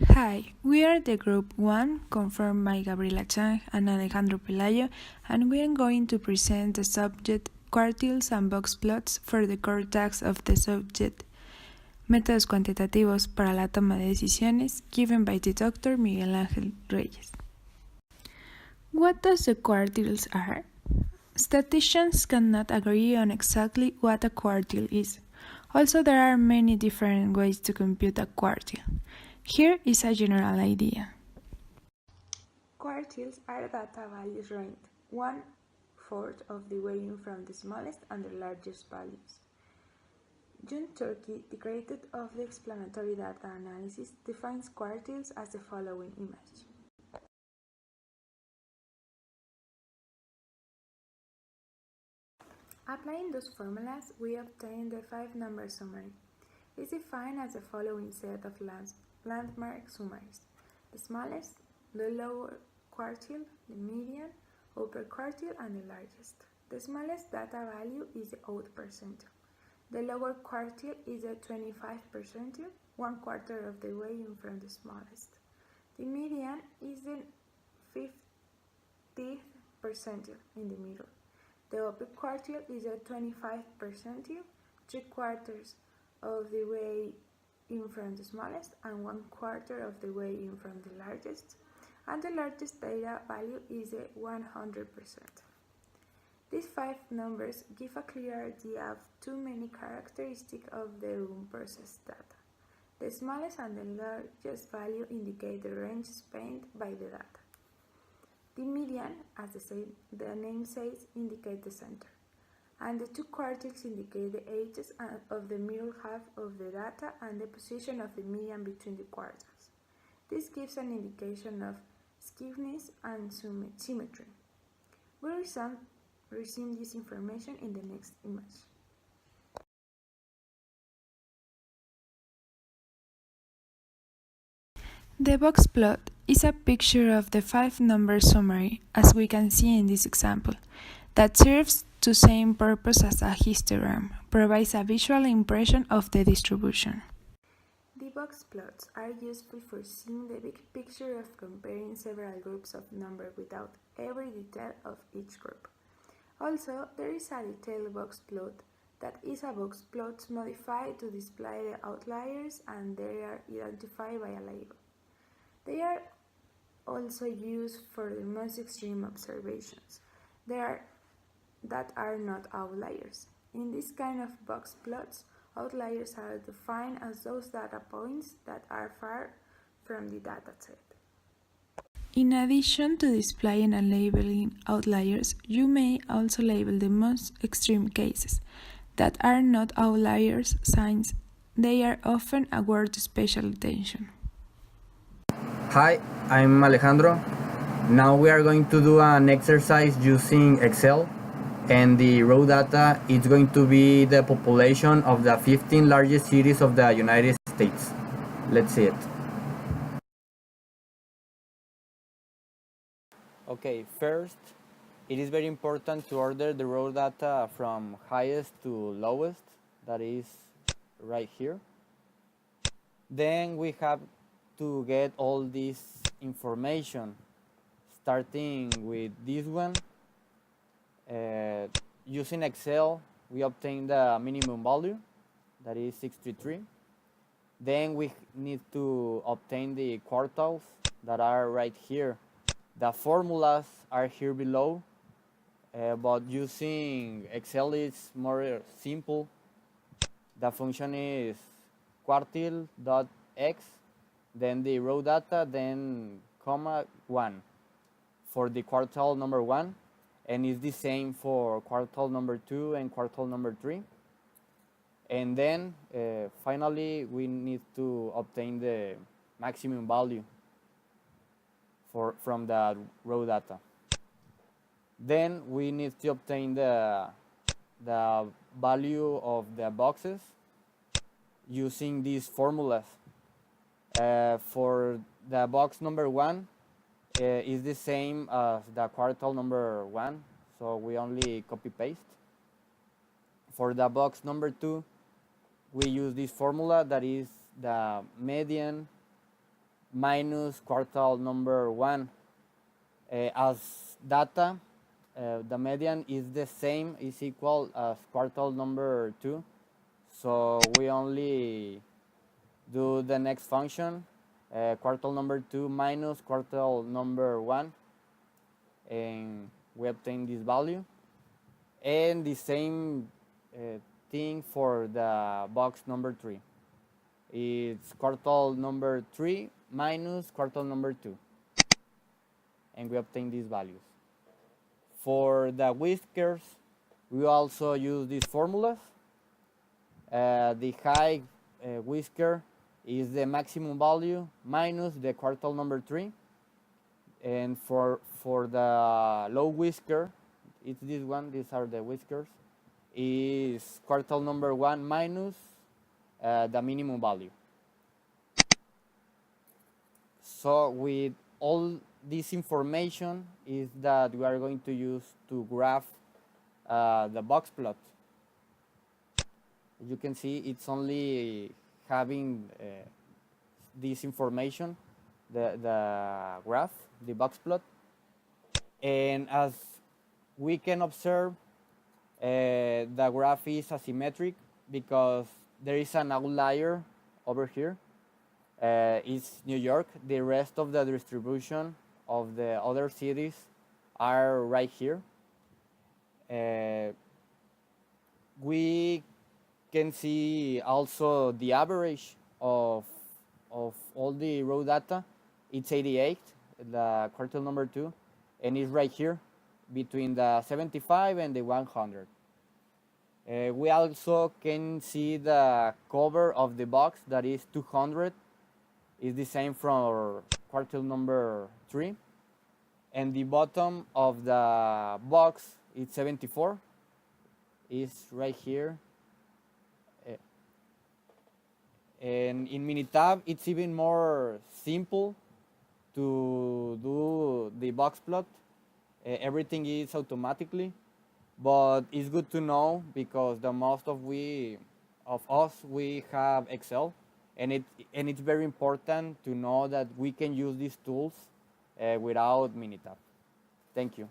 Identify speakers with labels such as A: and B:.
A: Hi, we are the Group 1, confirmed by Gabriela Chang and Alejandro Pelayo, and we are going to present the subject quartiles and box plots for the core task of the subject, métodos cuantitativos para la toma de decisiones, given by the Dr. Miguel Ángel Reyes. What does the quartiles are? Statisticians cannot agree on exactly what a quartile is. Also, there are many different ways to compute a quartile. Here is a general idea. Quartiles are data values ranked 1/4 of the way in from the smallest and the largest values. John Turkey, the creator of the explanatory data analysis, defines quartiles as the following image. Applying those formulas, we obtain the 5-number summary. It is defined as the following set of landmark summaries: the smallest, the lower quartile, the median, upper quartile, and the largest. The smallest data value is the odd percentile. The lower quartile is the 25 percentile, 1/4 of the way in from the smallest. The median is the 50th percentile in the middle. The upper quartile is the 25 percentile, 3/4 of the way in from the smallest and 1/4 of the way in from the largest, and the largest data value is the 100%. These 5 numbers give a clear idea of two main characteristics of the unprocessed data. The smallest and the largest value indicate the range spanned by the data. The median, as the name says, indicates the center, and the 2 quartiles indicate the edges of the middle half of the data and the position of the median between the quartiles. This gives an indication of skewness and symmetry. We resume this information in the next image. The box plot is a picture of the 5-number summary, as we can see in this example, that serves the same purpose as a histogram, provides a visual impression of the distribution. The box plots are useful for seeing the big picture of comparing several groups of numbers without every detail of each group. Also, there is a detailed box plot that is a box plot modified to display the outliers, and they are identified by a label. They are also used for the most extreme observations that are not outliers. In this kind of box plots, outliers are defined as those data points that are far from the dataset. In addition to displaying and labeling outliers, you may also label the most extreme cases that are not outliers since they are often awarded special attention.
B: Hi, I'm Alejandro. Now we are going to do an exercise using Excel, and the raw data is going to be the population of the 15 largest cities of the United States. Let's see it. Okay, first, it is very important to order the raw data from highest to lowest, that is right here. Then we have to get all this information, starting with this one. Using Excel, we obtain the minimum value, that is 63. Then we need to obtain the quartiles that are right here. The formulas are here below, but using Excel is more simple. The function is quartile.x, then the raw data, then comma 1 for the quartile number 1, and it's the same for quartile number 2 and quartile number 3. And then finally we need to obtain the maximum value from the raw data. Then we need to obtain the value of the boxes using these formulas. For the box number 1 is the same as the quartile number 1, so we only copy paste. For the box number 2, we use this formula, that is the median minus quartile number 1. As data, the median is the same, is equal as quartile number 2. So we only do the next function, quartile number 2 minus quartile number 1, and we obtain this value. And the same thing for the box number 3. It's quartile number 3 minus quartile number 2, and we obtain these values. For the whiskers, we also use these formulas. The high whisker is the maximum value minus the quartile number 3, and for the low whisker, it's this one, these are the whiskers, is quartile number 1 minus the minimum value. So with all this information is that we are going to use to graph the box plot. You can see it's only having this information, the graph, the box plot. And as we can observe, the graph is asymmetric because there is an outlier over here. It's New York. The rest of the distribution of the other cities are right here. We can see also the average of all the raw data. It's 88, the quartile number 2, and it's right here between the 75 and the 100. We also can see the cover of the box, that is 200, is the same from quartile number 3, and the bottom of the box is 74, is right here. And in Minitab, it's even more simple to do the box plot. Everything is automatically, but it's good to know because the most of us we have Excel, and it's very important to know that we can use these tools without Minitab. Thank you.